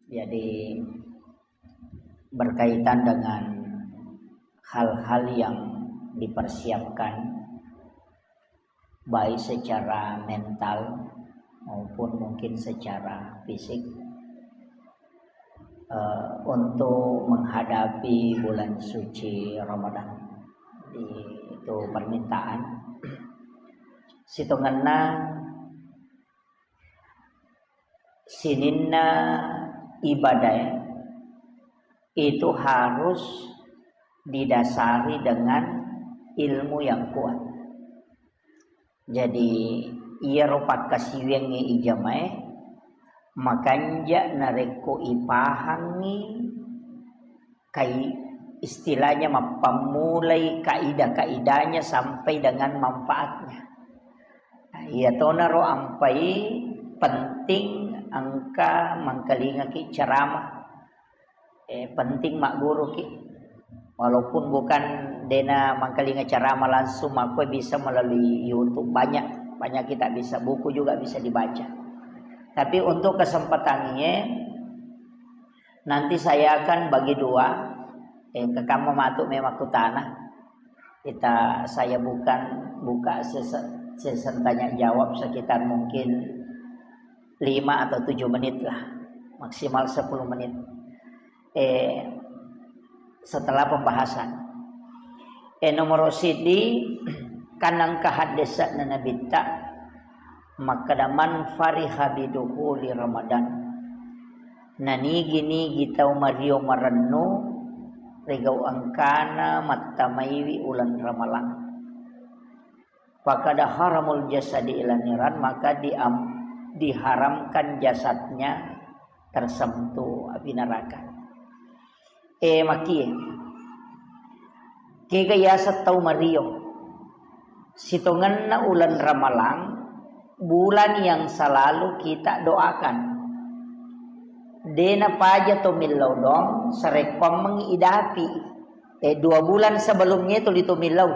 Jadi berkaitan dengan hal-hal yang dipersiapkan baik secara mental maupun mungkin secara fisik untuk menghadapi bulan suci Ramadan. Itu permintaan situnganna sininna ibadah itu harus didasari dengan ilmu yang kuat. Jadi ia rupa kasiwengi ijamai makanja nareko ipahangi kai istilahnya mempamulai kaidah-kaidahnya sampai dengan manfaatnya. Ia tonaro ampai penting angka mangkalingaki ceramah penting mak guru ki walaupun bukan dena mangkalinga ceramah langsung aku bisa melalui YouTube banyak kita bisa buku juga bisa dibaca. Tapi untuk kesempatannya nanti saya akan bagi dua ke kamu matuk memaku tanah saya buka sesi tanya jawab sekitar mungkin 5 atau 7 menit lah, maksimal 10 menit setelah pembahasan nomor sidi kanang kahadesa nanabita makadaman fariha biduhuli Ramadan nanigi tau mario maranno regau angkana matamaiwi ulan ramalan fakada haramul jasadi ilaniran maka diharamkan jasadnya tersentuh api neraka. Maki kegaya tau mario situngan na ulan ramalang bulan yang selalu kita doakan dena paja to milaw dong sarekom mengidapi 2 bulan sebelumnya itu milaw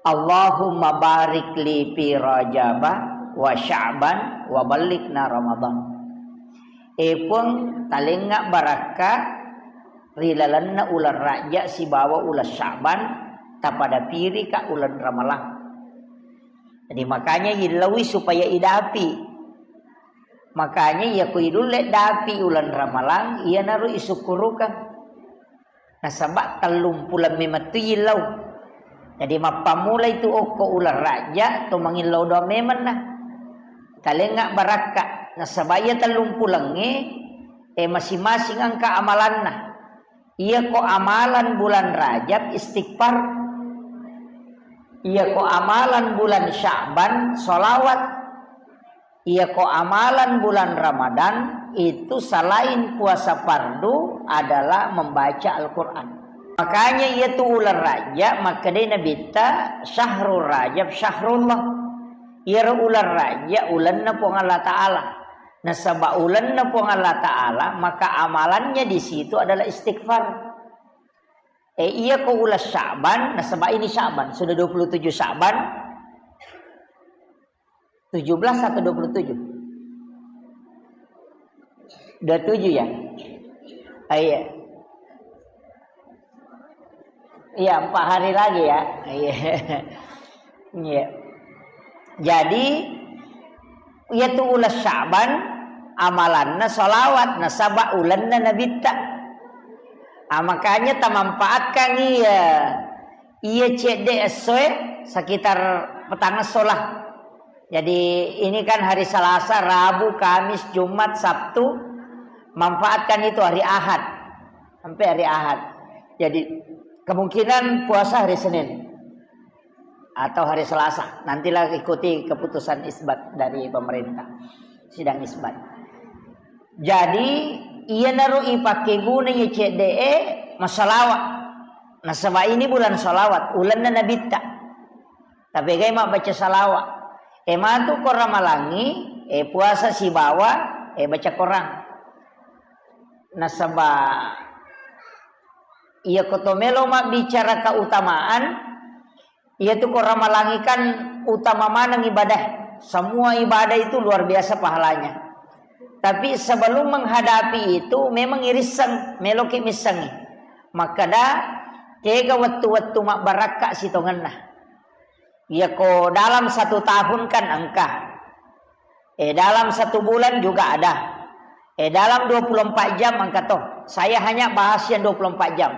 Allahumma barik li fi Rajaba wa Sya'ban wa balikna Ramadan pun talenga baraka rilalanna ulan raja si bawa ulan Sya'ban tapada piri ka ulan Ramalan. Jadi makanya ilawi supaya idapi. Makanya ya kuidule dapi ulan Ramalan ia naru isukurukan. Nasabak talumpulan mematu ilaw. Jadi mapamula itu oko ulan raja to mangilaw do meman na. Talenga baraka nasabaya talumpulange masing-masing ang kaamalan na. Iya ko amalan bulan Rajab istighfar. Iya ko amalan bulan Sya'ban sholawat. Iya ko amalan bulan Ramadan itu selain puasa fardu adalah membaca Al-Quran. Makanya ia tu ulan Rajab maka dia nabita syahrul Rajab syahrullah. Ia ulan Rajab ulan na po Allah Ta'ala. Nasaba ulan na po Allah Ta'ala maka amalannya di situ adalah istighfar. Iya ko ulas Sya'ban nasaba ini Sya'ban sudah 27 Sya'ban 17 atau 27 27 ya iya 4 hari lagi ya iya jadi yaitu ulas Sya'ban amalanna sholawat nasaba ulanna nabita makanya tamanfaatkan iya cede esoe sekitar petang sholah. Jadi ini kan hari Selasa, Rabu, Kamis, Jumat, Sabtu manfaatkan itu hari Ahad sampai hari Ahad. Jadi kemungkinan puasa hari Senin atau hari Selasa. Nantilah ikuti keputusan isbat dari pemerintah sidang isbat. Jadi ia naru ipake guna ye CDE masalawat. Nasaba ini bulan salawat, ulan na nabita. Tapi gay mak baca salawat. Matu ko ramalangi, puasa si bawa, baca Quran. Nasaba ia kotomelo mak bicara keutamaan, ia tu ko ramalangi kan utama mana ibadah. Semua ibadah itu luar biasa pahalanya. Tapi sebelum menghadapi itu memang irisang meloki misangi. Maka dah kega waktu-waktu mak baraka sitongan nah. Ya ko dalam 1 tahun kan angka. Dalam 1 bulan juga ada. Dalam 24 jam angka toh. Saya hanya bahas yang 24 jam.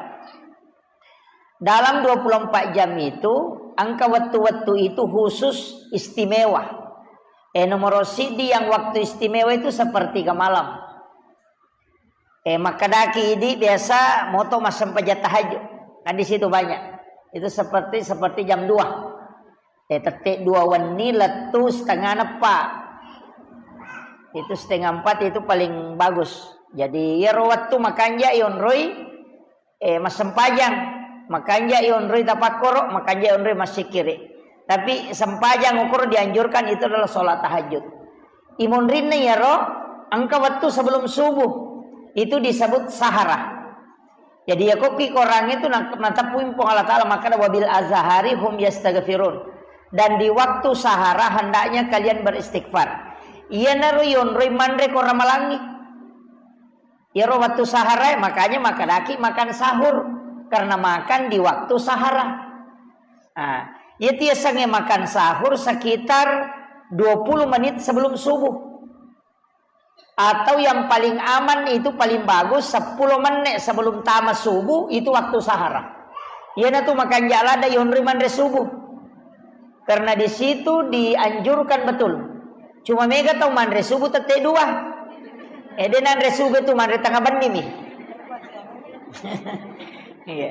Dalam 24 jam itu angka waktu-waktu itu khusus istimewa. Nomor sidi yang waktu istimewa itu sepertiga malam. Maka daki ini biasa moto mas sampai tahajud. Kan di situ banyak. Itu seperti jam 2. Tetek 2 wani letu setengah nepa. Itu setengah 4 itu paling bagus. Jadi ya waktu makanya ion roy mas sempajang. Makanya ion roy tapakoro, makanya ion roy masih kiri. Tapi sempajang ukur dianjurkan itu adalah sholat tahajud. Imun rinne ya roh, angka waktu sebelum subuh itu disebut sahara. Jadi ya koki korang itu natapuin pun Allah Ta'ala maka wabil azhari hum yastaghfirun. Dan di waktu sahara hendaknya kalian beristighfar. Iya naru yon roy mandre korang malangi. Ya roh waktu sahara makanya makadaki makan sahur karena makan di waktu sahara. Nah, ya tiasanya makan sahur sekitar 20 menit sebelum subuh. Atau yang paling aman itu paling bagus 10 menit sebelum tamat subuh itu waktu sahara. Ya na tuh makan jala ada yonri mandre subuh. Karena di situ dianjurkan betul. Cuma mega tahu mandre subuh tete 2. Dia mandre subuh tuh mandre tengah benih nih. Iya.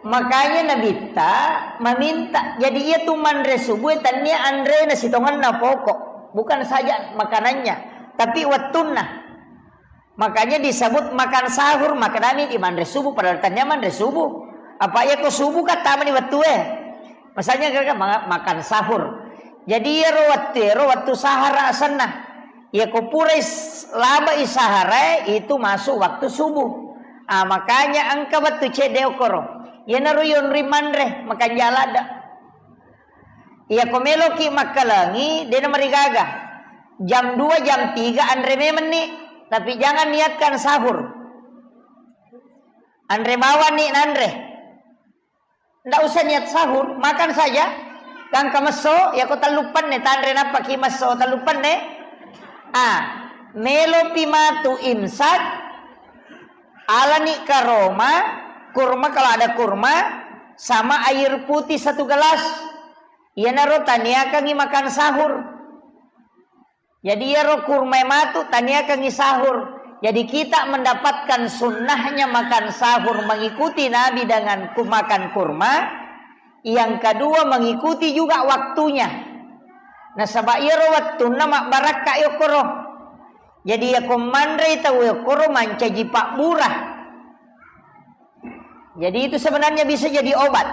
Makanya Nabi meminta. Jadi ia tuh mandre subuh tanya andre nasi tongan na pokok. Bukan saja makanannya, tapi watunna. Makanya disebut makan sahur. Maka kami di mandre subuh padahal tanya mandre subuh. Apa ya kok subuh kata mani waktu Masanya kakak makan sahur. Jadi ya waktu sahara sana. Ya kok pura laba sahara itu masuk waktu subuh. Makanya angka waktu cedeo koro. Ya naruyon rimandre makan jalada. Ya komeloki makalangi dia marigaga. Jam 2 jam 3 andre memen nih. Tapi jangan niatkan sahur. Andre bawa nih andre. Ndak usah niat sahur, makan saja. Kang kameso ya ko talupan nih tandre napa kimaso talupan nih. Melo pimatu imsak alani karoma. Kurma kalau ada kurma sama air putih 1 gelas. Ya naro tania kangi makan sahur. Jadi ya ro kurma matu tania kangi sahur. Jadi kita mendapatkan sunnahnya makan sahur mengikuti Nabi dengan makan kurma. Yang kedua mengikuti juga waktunya. Nah sabak ya ro waktu nama baraka yokoro. Jadi ya komandre tahu yokoro mancaji pak murah. Jadi itu sebenarnya bisa jadi obat.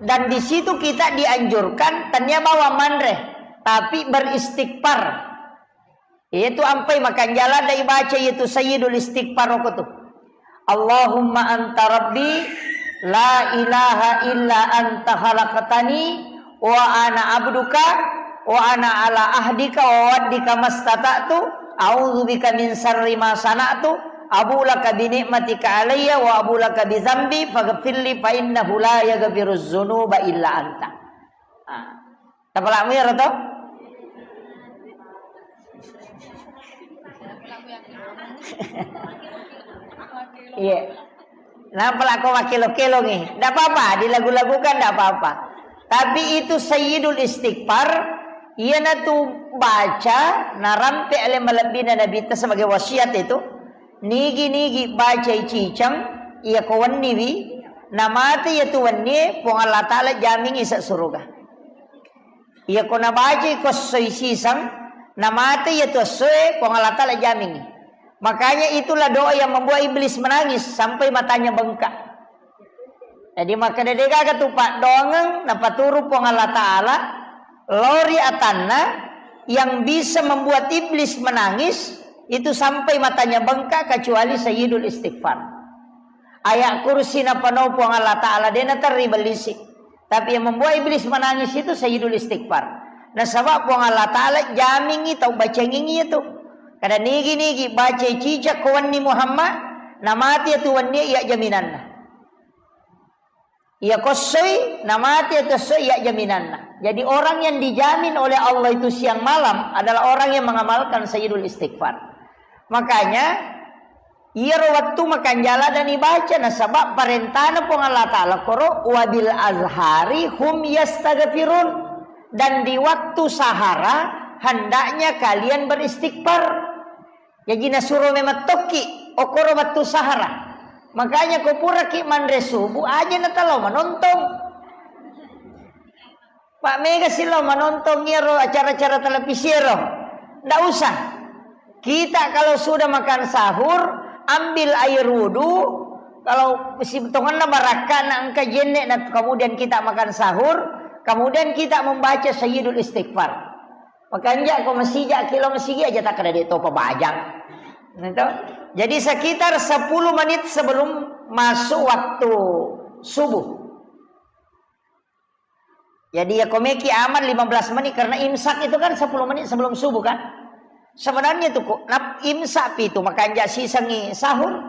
Dan di situ kita dianjurkan tanya bawa mandre, tapi beristighfar. Yaitu ampai makan jalan dari baca yaitu sayyidul istighfar itu. Allahumma anta rabbi la ilaha illa anta khalaqtani wa ana abduka wa ana ala ahdika wa waddika mastata'tu a'udzubika min syarri ma sana'tu. Abu laka bi ni'matika alayya wa abu laka bi dzambi faghfirli fa innahu la yaghfiruz dzunuba illa anta. Tapalakmu ya roto? Iya. Nah, pelako wakilo-kilo nih. Enggak apa-apa, dilagu-lagukan enggak apa-apa. Tapi itu sayyidul istighfar, ia natu baca narampe ale malabina nabi sebagai wasiat itu. Nigi baca cicang ia kawan niwi namati ya tuannya pong Allah Ta'ala jamin isa surga. Ia kona baca kosoi sisang namati ya tuasue pong Allah Ta'ala jamin. Makanya itulah doa yang membuat iblis menangis sampai matanya bengkak. Jadi maka dedega katupak dongeng napaturu pong Allah Ta'ala lori atanna yang bisa membuat iblis menangis. Itu sampai matanya bengkak kecuali sayyidul istighfar. Ayat kursi na panopong Allah Ta'ala dia terribelisik. Tapi yang membuat iblis menangis itu sayyidul istighfar. Nah sebab pong Allah Ta'ala jamingi tau bacenging itu. Kada nigi baca cicak kawan ni Muhammad namati tuan dia iya jaminanna. Ia kosoi namati soi iya jaminanna. Jadi orang yang dijamin oleh Allah itu siang malam adalah orang yang mengamalkan sayyidul istighfar. Makanya ia waktu makan jala dan dibaca nah sebab perintahna pun Allah Ta'ala koro wabil azhari hum yastaghfirun, dan di waktu sahara hendaknya kalian beristighfar. Ya jina suruh memetoki okoro waktu sahara. Makanya kau pura ki mandre subuh aja na talo menonton. Pak Mega silo menonton ro acara-acara televisi ro. Ndak usah. Kita kalau sudah makan sahur ambil air wudu, kalau si tonganna baraka na angka jenne na kemudian kita makan sahur, kemudian kita membaca sayyidul istighfar. Makanya kau masih kilo masih aja tak ada di topa bajang. Jadi sekitar 10 menit sebelum masuk waktu subuh. Jadi ya komeki aman 15 menit karena imsak itu kan 10 menit sebelum subuh kan. Sebenarnya itu kok imsak itu makan jasi sengi sahur.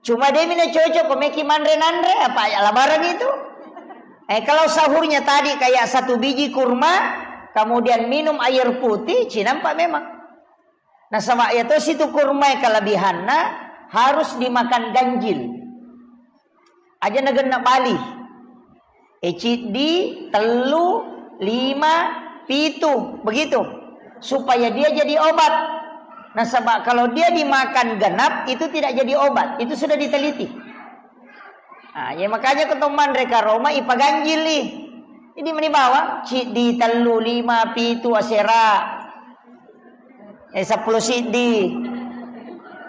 Cuma dia mina cocok komeki mandre-nandre apa ya lebaran itu. Kalau sahurnya tadi kayak 1 biji kurma, kemudian minum air putih, nampak memang. Nah sama itu situ kurma kelebihannya harus dimakan ganjil. Aja negena Bali. Di telu 5 pitu begitu. Supaya dia jadi obat. Nah sebab kalau dia dimakan genap itu tidak jadi obat. Itu sudah diteliti. Nah, ya makanya ketemuan mereka Roma ipa ganjil nih. Ini menibawa di telu 5 pitu asera. 10 sidi.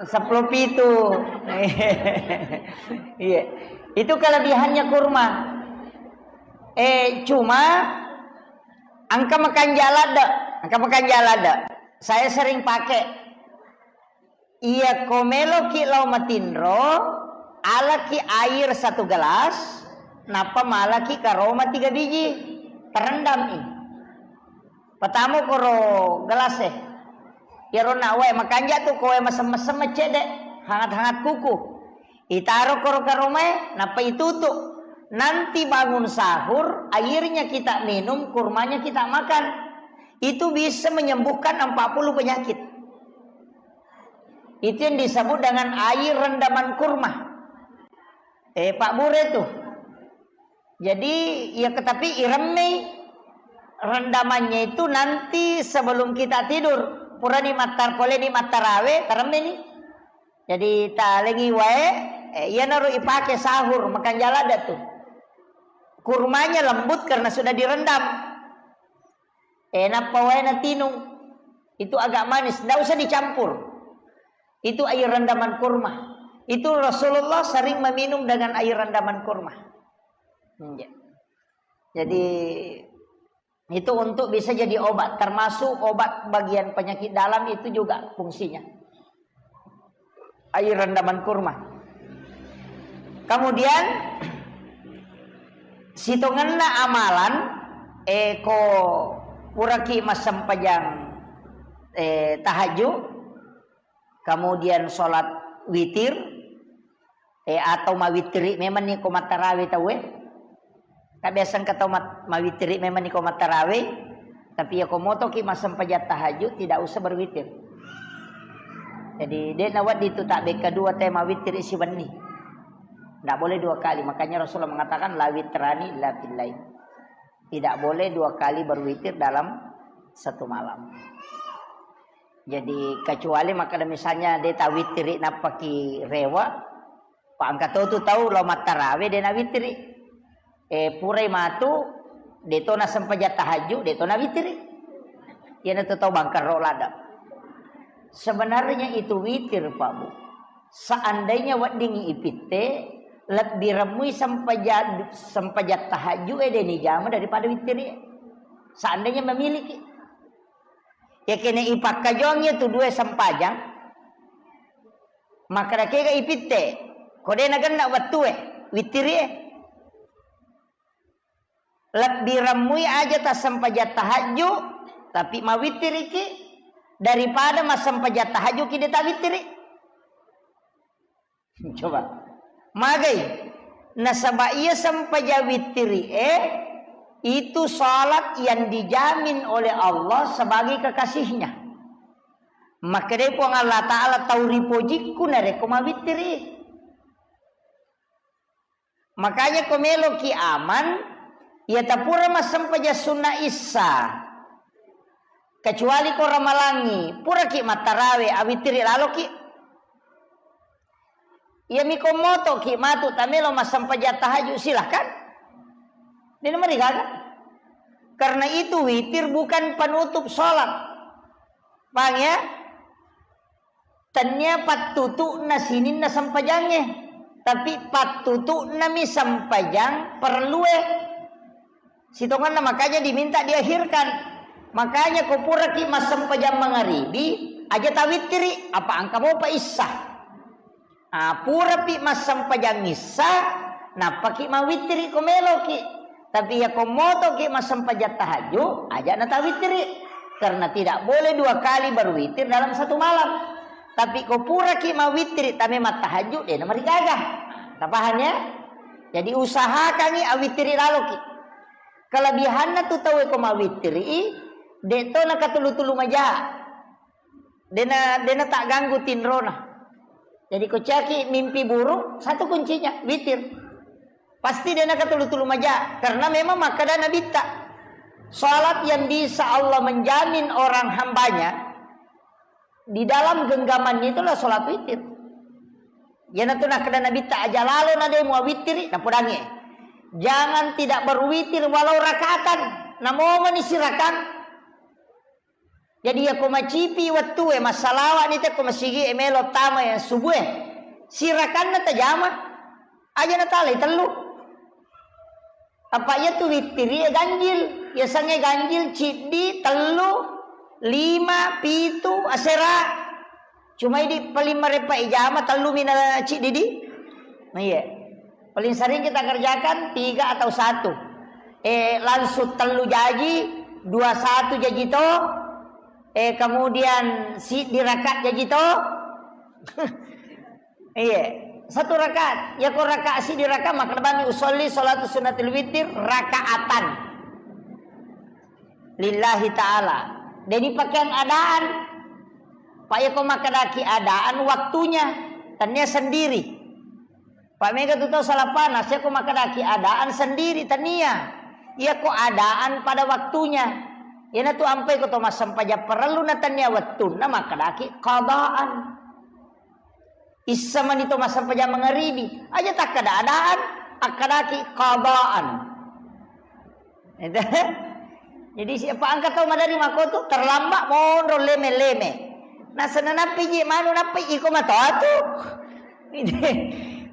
10 pitu. Iya. Itu kelebihannya kurma. Cuma angka makan jalada. Saya sering pakai. Iya komelo ki lau matindro, ala ki air 1 gelas, napa malah ki karoma 3 biji, terendam i. Pertama koro gelas Iro nawe makanja tu kowe mesem-mesem cedek, hangat-hangat kuku. Itaro koro karoma, napa itutup. Nanti bangun sahur, airnya kita minum, kurmanya kita makan. Itu bisa menyembuhkan 40 penyakit. Itu yang disebut dengan air rendaman kurma. Pak Bure tuh. Jadi ya tetapi iremi rendamannya itu nanti sebelum kita tidur. Pura di matar kole di matarawe tereme nih. Jadi tak lagi wae ia naruh ipake sahur makan jalada tuh. Kurmanya lembut karena sudah direndam. Enak pawaina tinung. Itu agak manis, tidak usah dicampur. Itu air rendaman kurma. Itu Rasulullah sering meminum dengan air rendaman kurma. Jadi itu untuk bisa jadi obat, termasuk obat bagian penyakit dalam itu juga fungsinya. Air rendaman kurma. Kemudian sitonganna amalan eko puraki masam pajang tahajud, kemudian sholat witir atau mawitri memang ni ko matarawe tawe. Kabiasaan kata mawitri memang ni ko matarawe, tapi ya komoto ki masam pajat tahajud tidak usah berwitir. Jadi dia nawat itu tak beka 2 tema witir isi bani. Tidak boleh 2 kali. Makanya Rasulullah mengatakan la witrani la fil lail. Tidak boleh 2 kali berwitir dalam 1 malam. Jadi kecuali maka misalnya dia tak witiri napaki rewa, Pak angkat tu tahu lo matarawe dia nak witiri. Purai matu dia tu nak sempajat tahajud dia tu nak witiri. Ia nak tahu bangkar ro lada. Sebenarnya itu witir Pak Bu. Seandainya wadingi ipite lebih remui sempajat tahajud deni jama daripada witir. Seandainya memiliki. Ya kena ipak kajongnya tu 2 sempajang. Maka rakega ipite. Kode nagan nak watu witir lebih remui aja tak sempajat tahajud tapi ma witir iki daripada mas sampaja tahajud kita tak witir. Coba magai nasaba ia sampaja witir itu salat yang dijamin oleh Allah sebagai kekasihnya. Maka dia pun Allah Ta'ala tahu ripojiku nare koma witir. Makanya komelo ki aman ya tapura mas sampaja sunnah isa kecuali ko ramalangi pura ki matarawe awitiri lalo ki ya mi komoto ki matu tamelo mas sampaja tahajud silahkan dina mereka karena itu witir bukan penutup sholat bang ya tanya patutu na sinin na sampajangnya tapi patutu nami sampajang perlu sitongan makanya diminta diakhirkan. Makanya kupura ki mas sampajang mangaribi aja tawitiri apa angka mau pa isah. Pura pi mas sampajang isah napa ki mawitiri komelo ki. Tapi ya komoto ki mas sampajang tahajud aja na tawitiri karena tidak boleh 2 kali berwitir dalam satu malam. Tapi kau pura ki mawitri tapi mat tahajud dia namari gagah. Tapahannya? Jadi usahakan ni awitri lalu ki. Kelebihannya tu tahu ko mawitri, deto na katulu-tulu maja. Dena tak ganggu tinrona. Jadi kau caki mimpi buruk, satu kuncinya witir. Pasti dena katulu-tulu maja karena memang makadana bitta. Salat yang bisa Allah menjamin orang hambanya di dalam genggamannya itulah sholat witir. Ya nanti nak kena nabi tak aja lalu nade mau witir, napudangi. Jangan tidak berwitir walau rakaatan, namo manisirakan. Jadi aku macipi waktu masalah ni tak aku masigi emelo tama yang subuh. Sirakan na tajama, aja na talay telu. Apa ya tu witir ya ganjil, ya sange ganjil cidi telu. 5, 7, asera. Cuma ini paling merepa ijama telu mina cik didi. Nah iya. Paling sering kita kerjakan 3 atau 1. Langsung telu jaji, 21 jaji to. Kemudian si dirakat jaji to. Iya. 1 rakaat. Ya kok rakaat si dirakat maka bami usolli salatu sunnatul witir rakaatan. Lillahi ta'ala. Jadi pakaian adaan. Pak ya kau makadaki adaan waktunya. Tanya sendiri. Pak Mega tu tahu salah panas. Ya kau makadaki adaan sendiri. Tania. Ya kau adaan pada waktunya. Ya na tu ampai kau mas sampaja perlu na tanya waktu. Na makadaki qadaan. Isa man itu mas sampaja mengeribi. Aja tak kada adaan. Akadaki qadaan. Itu. Jadi siapa angkat tahu madari makotu terlambat mondro leme-leme. Nah senana piji manu napi iko matatu.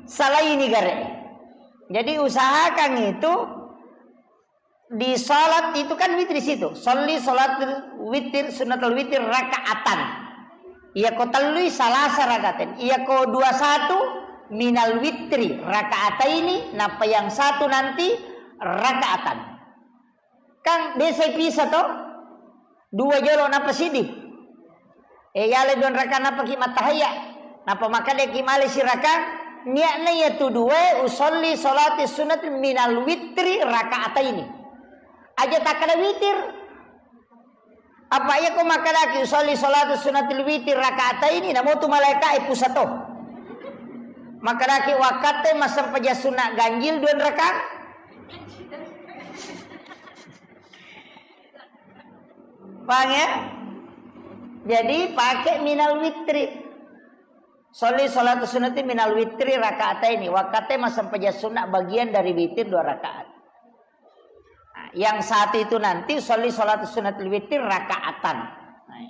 Salah ini gare. Jadi usahakan itu di salat itu kan witir situ. Sholli salat witir sunnatul witir rakaatan. Iya ko talui salasa rakaatin. Iya ko 21 minal witri rakaataini. Napa yang satu nanti rakaatan. Kang desa pisah toh 2 jolo napa sidi yale don raka napa ki matahaya napa maka de ki male sirakan niatna ya tu 2 usolli salati sunat minal witri rakaataini aja tak kada witir apa ya ko maka laki usolli salati sunatil witir rakaataini namo tu malaikat pusato maka laki wakate masam paja sunat ganjil 2 rakaat. Paham ya? Jadi pakai minal witri. Sholli sholatu sunnati minal witri rakaataini. Wakatnya masam paja sunnah bagian dari witir 2 rakaat. Nah, yang satu itu nanti sholli sholatu sunnatil witri rakaatan. Nah,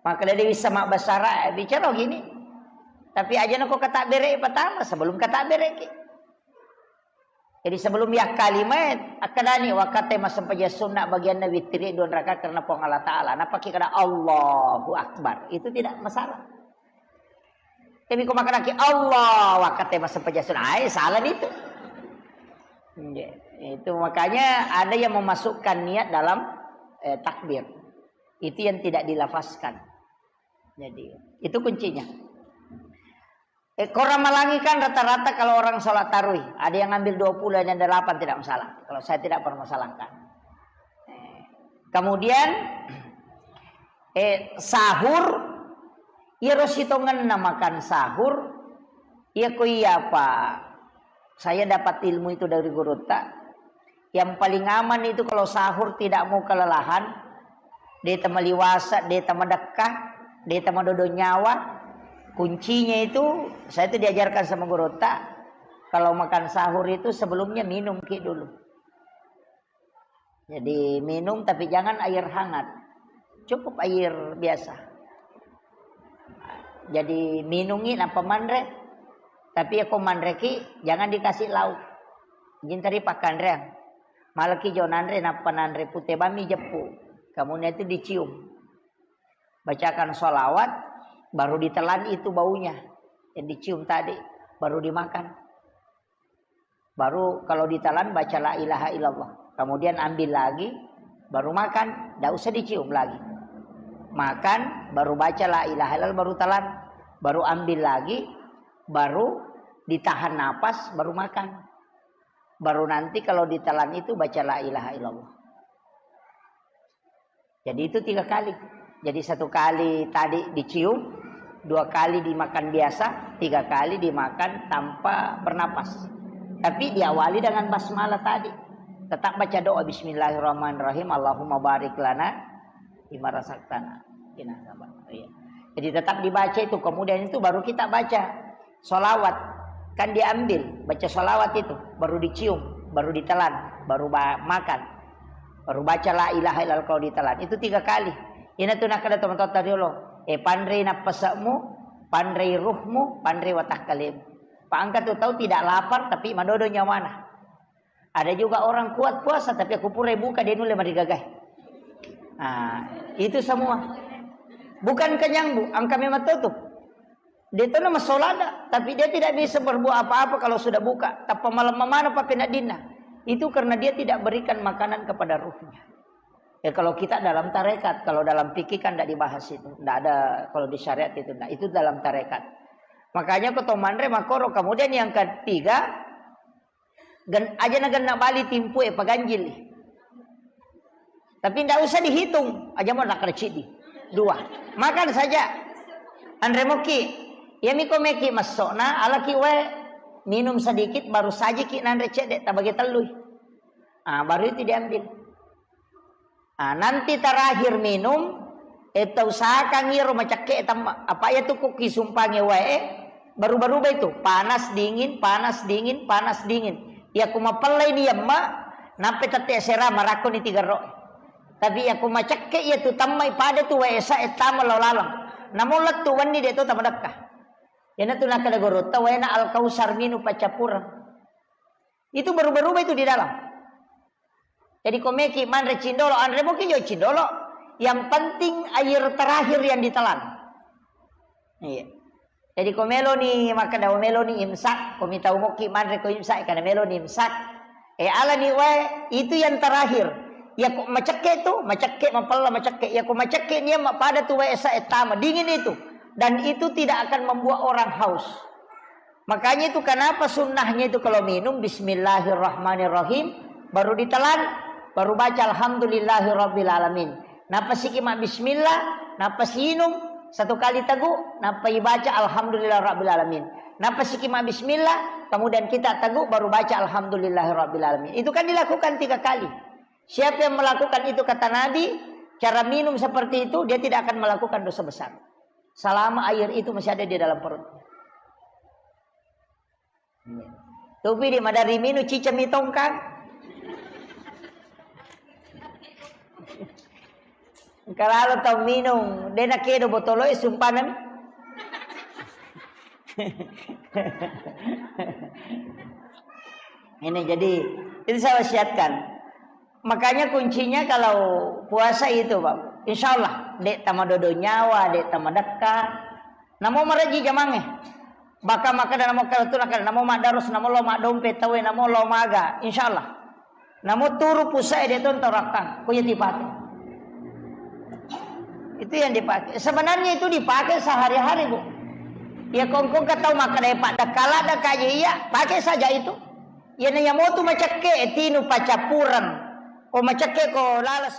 maka dia bisa mak basara bicara gini. Tapi aja nak kata berek pertama sebelum kata berek. Jadi sebelum ya kalimat akadani wakate masam paja sunnah bagian witri 2 rakaat karena pong Allah Ta'ala. Napa kita Allahu Akbar. Itu tidak masalah. Tapi kau makan lagi Allah wakate masam paja sunnah. Salah itu. Itu makanya ada yang memasukkan niat dalam takbir. Itu yang tidak dilafazkan. Jadi itu kuncinya. Korang Malangi kan rata-rata kalau orang sholat tarawih ada yang ngambil 20 dan 8 tidak masalah. Kalau saya tidak permasalahkan. Kemudian sahur ia rositongan namakan sahur. Ia koi apa? Saya dapat ilmu itu dari guru tak. Yang paling aman itu kalau sahur tidak mau kelelahan, dia temaliwasa, dia temadekah, dia temadodo nyawa. Kuncinya itu saya itu diajarkan sama guru tak. Kalau makan sahur itu sebelumnya minum dulu. Jadi minum tapi jangan air hangat. Cukup air biasa. Jadi minungin apa mandre. Tapi aku mandreki jangan dikasih lauk. Jintari pakan reang. Malaki jonandre napa nandre putih bami jepu. Kemudian itu dicium. Bacakan sholawat. Baru ditelan itu baunya. Yang dicium tadi. Baru dimakan. Baru kalau ditelan baca la ilaha illallah. Kemudian ambil lagi. Baru makan. Tidak usah dicium lagi. Makan. Baru baca la ilaha illallah. Baru telan. Baru ambil lagi. Baru ditahan napas. Baru makan. Baru nanti kalau ditelan itu baca la ilaha illallah. Jadi itu 3 kali. Jadi 1 kali tadi dicium. 2 kali dimakan biasa. 3 kali dimakan tanpa bernapas. Tapi diawali dengan basmalah tadi. Tetap baca doa bismillahirrahmanirrahim. Allahumma barik lana bima razaqtana. Jadi tetap dibaca itu. Kemudian itu baru kita baca sholawat. Kan diambil. Baca sholawat itu. Baru dicium. Baru ditelan. Baru makan. Baru baca la ilaha illallah kalau ditelan. Itu 3 kali. Ina tu nak ada teman-teman tadi lo. Pandai napasakmu, pandai ruhmu, pandai watah kalim. Pak Angkat tu tahu tidak lapar tapi madodonya mana. Ada juga orang kuat puasa tapi aku pura buka dia nulis mari gagai. Nah, itu semua. Bukan kenyang bu, angka memang tutup. Dia tu nama solada tapi dia tidak bisa berbuat apa-apa kalau sudah buka. Tapi malam mana apa penadina. Itu karena dia tidak berikan makanan kepada ruhnya. Ya kalau kita dalam tarekat, kalau dalam fikih kan tidak dibahas itu, tidak ada kalau di syariat itu, nah itu dalam tarekat. Makanya ketomandre makoro. Kemudian yang ketiga, aja nak bali timpu paganjil. Tapi tidak usah dihitung, aja mau nak recidi 2, makan saja. Andre moki, ya miko meki masokna, ala ki we minum sedikit baru saja ki nandre cedek tabagi telui. Baru itu diambil. Nanti terakhir minum itu usahakan ngiro macake apa ya tuh kuki sumpange wae baru-baru itu panas dingin ya kuma pelai dia mak nape tete sera marako ni 3 ro tapi ya kuma cake ya tu tamai pada tu wae sa etama lolalang namulat tu wani dia tu tamadakka yana tu nakada gorota wae na al kausar minu pacapura itu baru-baru itu di dalam. Jadi komeki manre cindolo, andre mungkin yo cindolo. Yang penting air terakhir yang ditelan. Iya. Jadi komelo ni maka daw melo ni imsak, komita umoki manre ko imsak kana melo ni imsak. Ala ni we itu yang terakhir. Ya kok macake tu, macake mapalla macake. Ya kok macake ni pada tu we esa etama dingin itu. Dan itu tidak akan membuat orang haus. Makanya itu kenapa sunnahnya itu kalau minum bismillahirrahmanirrahim baru ditelan. Baru baca alhamdulillahirabbil alamin. Napa sikima bismillah, napa sinum 1 kali teguk, napa baca alhamdulillahirabbil alamin. Napa sikima bismillah, kemudian kita teguk baru baca alhamdulillahirabbil alamin. Itu kan dilakukan 3 kali. Siapa yang melakukan itu kata Nabi, cara minum seperti itu dia tidak akan melakukan dosa besar. Selama air itu masih ada di dalam perutnya. Tapi di madari minum cica mitongkan. Kalau tahu minum, dia nak kira botol itu sumpanan. Ini jadi itu saya wasiatkan. Makanya kuncinya kalau puasa itu, Pak. Insyaallah dek tamadodo nyawa, dek tamadakka. Namo maraji jamange. Baka maka dan namo kalau tu nak namo madarus, namo lo mak dompet tawe, namo lo maga. Insyaallah. Namo turu pusai dia tu torakan. Kuya tipat. Itu yang dipakai. Sebenarnya itu dipakai sehari-hari, Bu. Ya kongkong katau maka dapat dakala dakaya iya, pakai saja itu. Ya nanya mau tu macake etinu pacapuran. Ko macake ko lalas